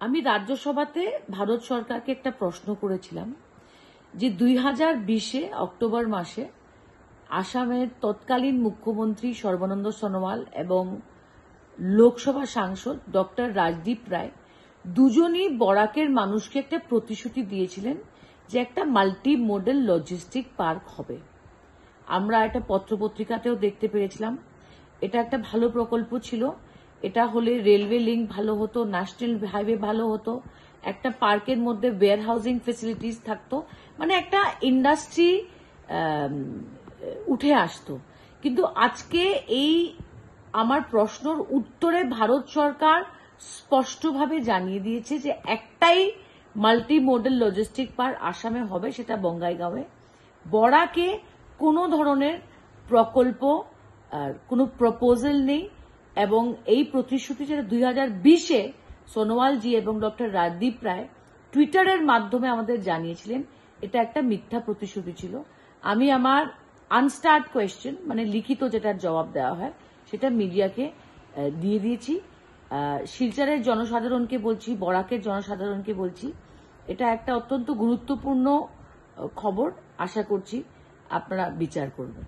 আমি রাজ্যসভাতে ভারত সরকারকে একটা প্রশ্ন করেছিলাম যে 2020-এ অক্টোবর মাসে আসামের তৎকালীন মুখ্যমন্ত্রী সর্বানন্দ সোনোয়াল এবং লোকসভা সাংসদ ডক্টর রাজদীপ রায় দুজনই বরাকের মানুষকে একটা প্রতিশ্রুতি দিয়েছিলেন যে একটা মাল্টি মডেল লজিস্টিক পার্ক হবে। আমরা একটা পত্রপত্রিকাতেও দেখতে পেরেছিলাম। এটা একটা ভালো প্রকল্প ছিল। এটা হলে রেলওয়ে লিঙ্ক ভালো হতো, ন্যাশনাল হাইওয়ে ভালো হতো, একটা পার্কের মধ্যে ওয়্যার হাউজিং ফেসিলিটিস থাকতো, মানে একটা ইন্ডাস্ট্রি উঠে আসতো। কিন্তু আজকে এই আমার প্রশ্নর উত্তরে ভারত সরকার স্পষ্টভাবে জানিয়ে দিয়েছে যে একটাই মাল্টি মডেল লজিস্টিক পার্ক আসামে হবে, সেটা বঙ্গাইগাঁওয়ে। বরাকে কোনো ধরনের প্রকল্প কোনো প্রপোজাল নেই এবং এই প্রতিশ্রুতি যেটা 2020-এ সোনোয়ালজি এবং ডক্টর রাজদীপ রায় টুইটারের মাধ্যমে আমাদের জানিয়েছিলেন, এটা একটা মিথ্যা প্রতিশ্রুতি ছিল। আমি আমার আনস্টার্ড কোয়েশ্চেন, মানে লিখিত যেটার জবাব দেওয়া হয়, সেটা মিডিয়াকে দিয়ে দিয়েছি। শিলচরের জনসাধারণকে বলছি, বরাকের জনসাধারণকে বলছি, এটা একটা অত্যন্ত গুরুত্বপূর্ণ খবর। আশা করছি আপনারা বিচার করবেন।